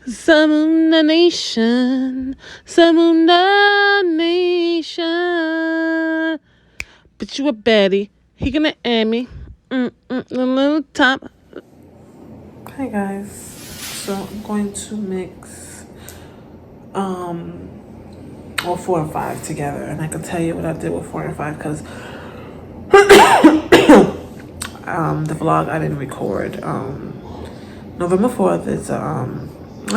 Samunda Nation, Samunda Nation. But you a baddie. He gonna add me. A little top. Hi guys. So I'm going to mix all 4 and 5 together, and I can tell you what I did with 4 and 5 because the vlog I didn't record. November 4th is a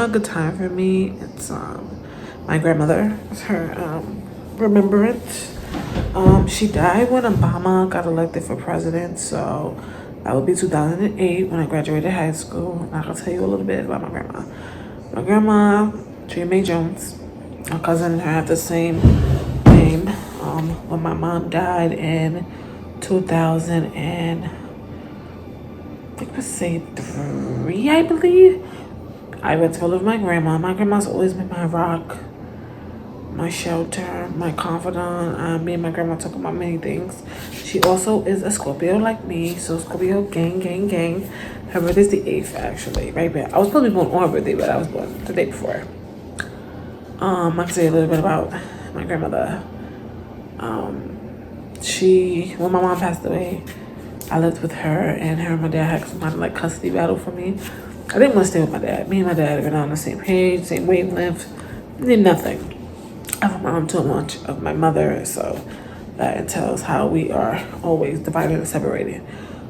good time for me. It's my grandmother. It's her remembrance. She died when Obama got elected for president, so that would be 2008 when I graduated high school. And I can tell you a little bit about my grandma. My grandma, Trina Mae Jones, my cousin and her have the same name. When my mom died in 2000 and I think I say 3, I believe. I went to live with my grandma. My grandma's always been my rock, my shelter, my confidant. Me and my grandma talk about many things. She also is a Scorpio like me, so Scorpio gang, gang, gang. Her birthday's the 8th, actually, right back. I was supposed to be born on her birthday, but I was born the day before. I can say a little bit about my grandmother. When my mom passed away, I lived with her, and her and my dad had some kind of like custody battle for me. I didn't want to stay with my dad. Me and my dad were not on the same page, same wavelength, did nothing. I have my mom too much of my mother, so that entails how we are always divided and separated.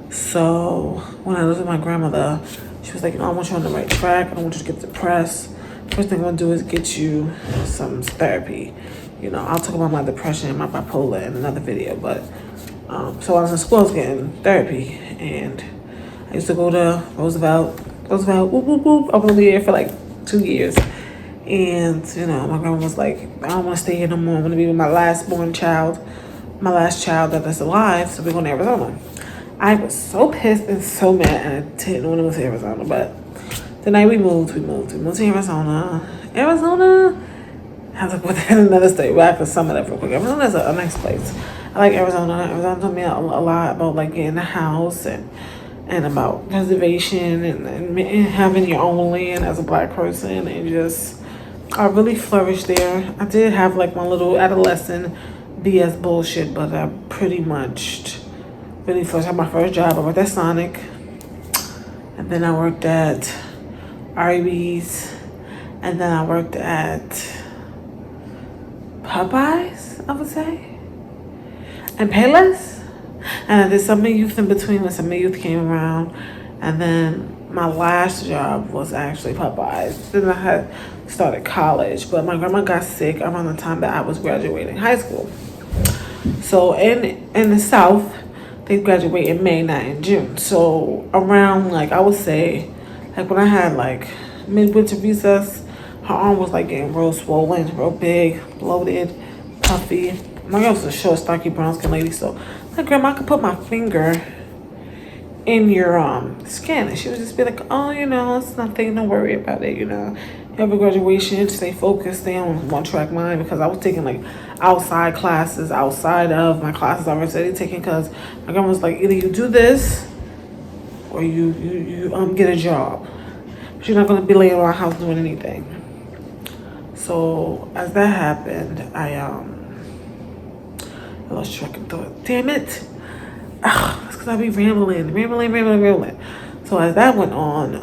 So when I lived with my grandmother, she was like, I want you on the right track. I don't want you to get depressed. First thing I'm gonna do is get you some therapy. I'll talk about my depression and my bipolar in another video, but so I was in school, I was getting therapy, and I used to go to Roosevelt, whoop, whoop, whoop. I was only there for like 2 years. And, my grandma was like, I don't want to stay here no more. I want to be with my last child that is alive, so we're going to Arizona. I was so pissed and so mad, and I didn't want to move to Arizona, but the night we moved to Arizona. I was like, what the hell, another state? Well, I can sum it up real quick. Arizona is a nice place. I like Arizona. Arizona taught me a lot about like getting a house and about preservation and having your own land as a Black person, and just I really flourished there. I did have like my little adolescent BS bullshit, but I pretty much really flourished. I had my first job. I worked at Sonic, and then I worked at Arby's, and then I worked at Popeyes, I would say, and Payless. And I did summer youth in between when summer youth came around. And then my last job was actually Popeyes. Then I had started college, but my grandma got sick around the time that I was graduating high school. So in the South, they graduate in May, not in June. So around like I would say, like when I had like midwinter recess, her arm was like getting real swollen, real big, bloated, puffy. My girl was a short, stocky, brown skin lady, so like, Grandma, I could put my finger in your skin, and she would just be like, oh, it's nothing, don't worry about it, you have a graduation, stay focused, stay on one track mind, because I was taking like outside classes, outside of my classes I was already taking, because my grandma was like, either you do this, or you get a job, but you're not going to be laying around the house doing anything. So as that happened, I lost track of thought. Damn it. That's because I be rambling. So as that went on,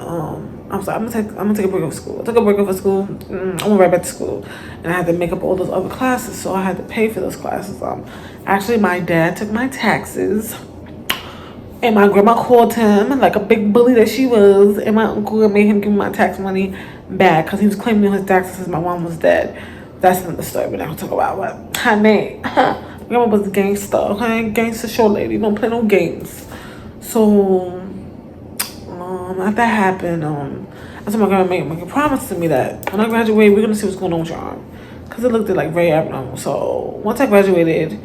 I was like, I'm gonna take a break off school. I took a break off of school. I went right back to school, and I had to make up all those other classes, so I had to pay for those classes. Actually, my dad took my taxes, and my grandma called him like a big bully that she was, and my uncle made him give me my tax money back because he was claiming his taxes since my mom was dead. That's another story, but I don't talk about what. Honey, grandma was a gangster, okay? Gangster short lady, don't play no games. So, after that happened, I told my grandma make a promise to me that when I graduate, we're gonna see what's going on with your arm, because it looked like very abnormal. So once I graduated,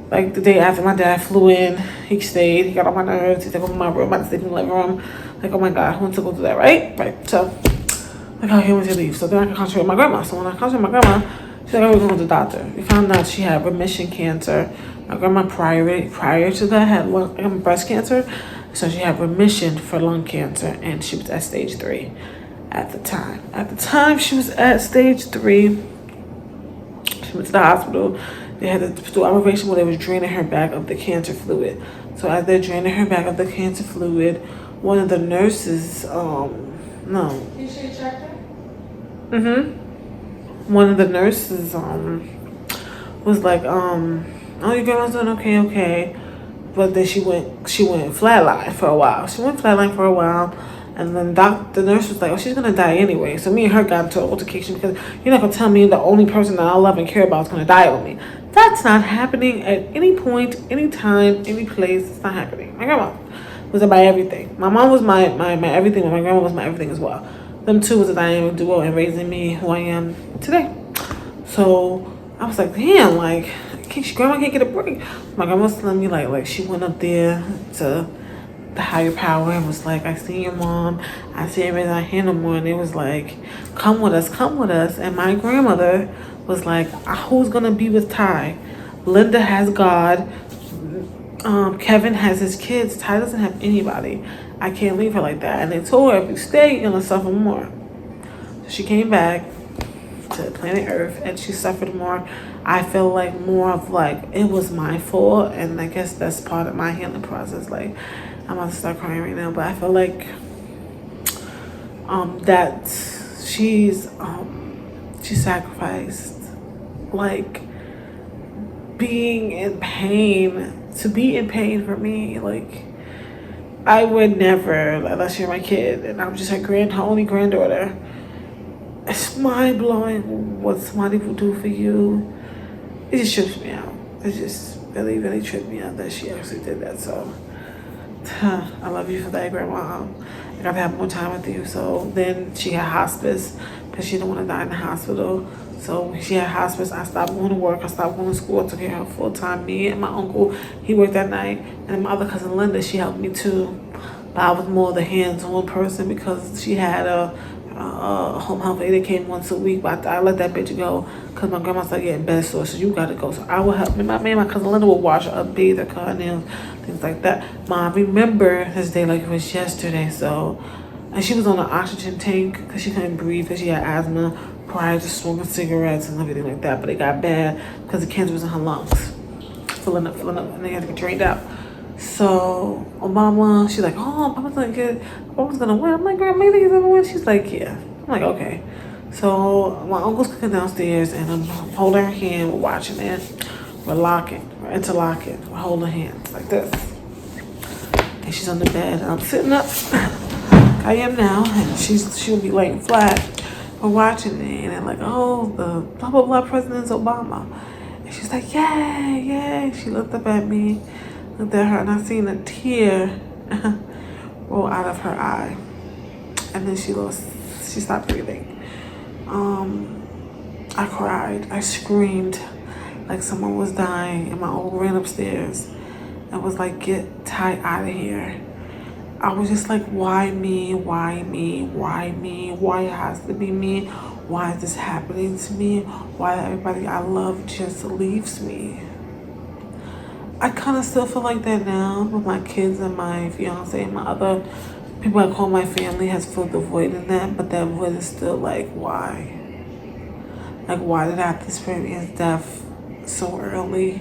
like the day after, my dad flew in. He stayed. He got on my nerves. He took over my room. I stayed in the living room. Like, oh my God, who wants to go through that, right? Right. So, like, how he wants to leave. So then I can concentrate with my grandma. So when I concentrate with my grandma, she's like, oh, we're going to the doctor. We found out she had remission cancer. My grandma prior to that had breast cancer. So she had remission for lung cancer, and she was at stage 3. at the time. At the time, she was at stage 3. She went to the hospital. They had to do an operation where they was draining her back of the cancer fluid. So as they're draining her back of the cancer fluid, one of the nurses, no. You sure you checked her? One of the nurses, was like, oh, your grandma's doing okay. But then she went flatline for a while. And then the nurse was like, oh, she's gonna die anyway. So me and her got into an altercation because you're not gonna tell me the only person that I love and care about is gonna die with me. That's not happening at any point, any time, any place. It's not happening. My grandma was my everything. My mom was my everything, but my grandma was my everything as well. Them two was a dynamic duo in raising me who I am today. So I was like, damn, like, grandma can't get a break. My grandma was telling me like she went up there to the higher power and was like, I see your mom, I see her in our hand no more, and it was like, come with us. And my grandmother was like, who's gonna be with Ty? Linda has God, Kevin has his kids, Ty doesn't have anybody. I can't leave her like that. And they told her, if you stay, you're gonna suffer more. So she came back to planet Earth and she suffered more. I feel like more of like it was my fault, and I guess that's part of my healing process. Like, I'm about to start crying right now, but I feel like that she sacrificed like being in pain to be in pain for me. Like, I would never, unless you're my kid and I'm just her only granddaughter. It's mind blowing what somebody will do for you. It just trips me out. It just really, really tripped me out that she actually did that. So I love you for that, Grandma. I got to have more time with you. So then she had hospice because she didn't want to die in the hospital. So she had hospice. I stopped going to work. I stopped going to school. I took care of her full time. Me and my uncle, he worked that night. And my other cousin Linda, she helped me too. But I was more the hands-on person because she had a home health aide that came once a week, but I let that bitch go because my grandma started getting bed sores, so you gotta go. So I would help me. My cousin Linda would wash her up, bathe her, cut her nails, things like that. Mom, I remember this day like it was yesterday. So, and she was on an oxygen tank because she couldn't breathe because she had asthma prior to smoking cigarettes and everything like that. But it got bad because the cancer was in her lungs, filling up, and they had to get drained out. So Obama, she's like, oh, Obama's gonna win. I'm like, girl, maybe he's gonna win. She's like, yeah. I'm like, okay. So my uncle's cooking downstairs and I'm holding her hand, we're watching it. We're interlocking, we're holding hands like this. And she's on the bed and I'm sitting up. I am now, and she'll be laying flat. We're watching it and like, oh, the blah blah blah president's Obama. And she's like, yay. She looked up at me. Looked at her and I seen a tear roll out of her eye, and then she stopped breathing. I cried, I screamed like someone was dying, and my uncle ran upstairs and was like, get Ty out of here. I was just like, why me? Why it has to be me? Why is this happening to me? Why everybody I love just leaves me? I kind of still feel like that now with my kids and my fiance and my other people I call my family has filled the void in that, but that void is still like, why? Like, why did I have to experience death so early?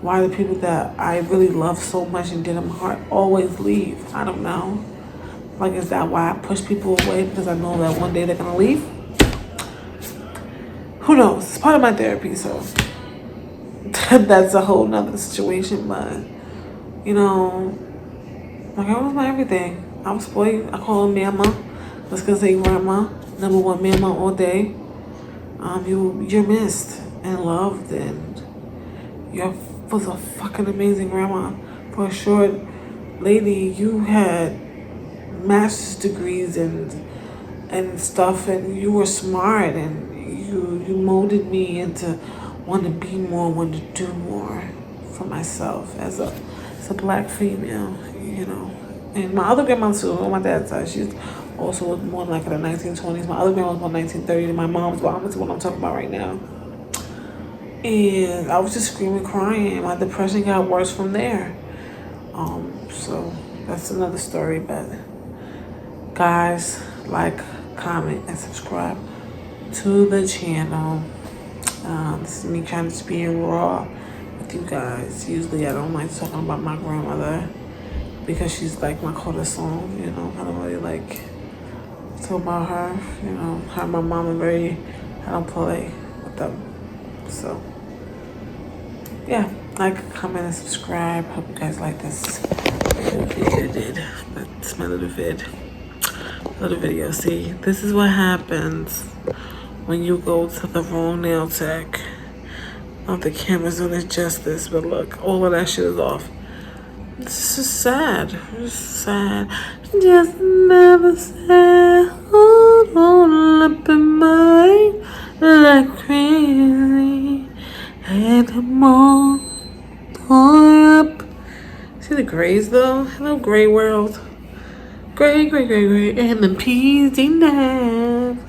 Why do people that I really love so much and did them heart always leave? I don't know. Like, is that why I push people away? Because I know that one day they're going to leave? Who knows? It's part of my therapy, so that's a whole nother situation. But, you know, my girl was my everything. I was spoiled. I call her Mama. Let's go say grandma. Number one Mama all day. You're missed and loved, and you was a fucking amazing grandma. For a short lady, you had master's degrees and stuff, and you were smart, and you molded me into wanting to be more, wanting to do more for myself as a black female, you know. And my other grandma too, on my dad's side, she's also more like in the 1920s. My other grandma was born 1930, and my mom's mom is what I'm talking about right now. And I was just screaming, crying. My depression got worse from there. So that's another story. But guys, like, comment, and subscribe to the channel. This is me kind of just being raw with you guys. Usually I don't like talking about my grandmother because she's like my cornerstone, you know. I don't really like talk about her, you know. Her and my mom are very, I don't play with them. So, yeah, like, comment, and subscribe. Hope you guys like this little video. That's my little video. See, this is what happens when you go to the wrong nail tech. Not the camera's doing it justice, but look, all of that shit is off. It's just sad. It's sad. Just never said, hold on up in mine like crazy. And I'm all torn up. See the grays though? Hello, gray world. Gray. And the peasy naps.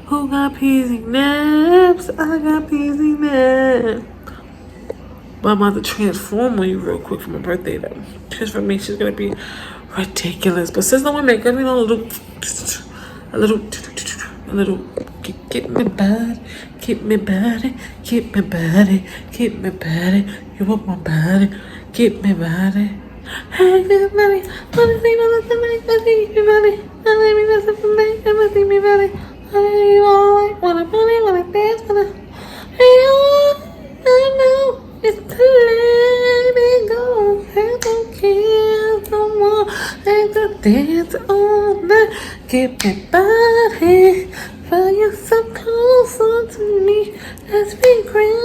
Who got peasy naps? I got peasy naps. But I'm about to transform on you real quick for my birthday though. Transformation's gonna be ridiculous. But since no one make me a little keep me bad, keep me bad, keep me bad, keep me bad. You want my body, keep me bad. Hey, everybody, wanna see me body? Wanna me listen for me? Wanna see me body? Wanna party, wanna dance, wanna. Hey, I know. It's too late to go. I don't care no more. I can dance all night. Keep me body. Feel you so close to me. Let's be grand.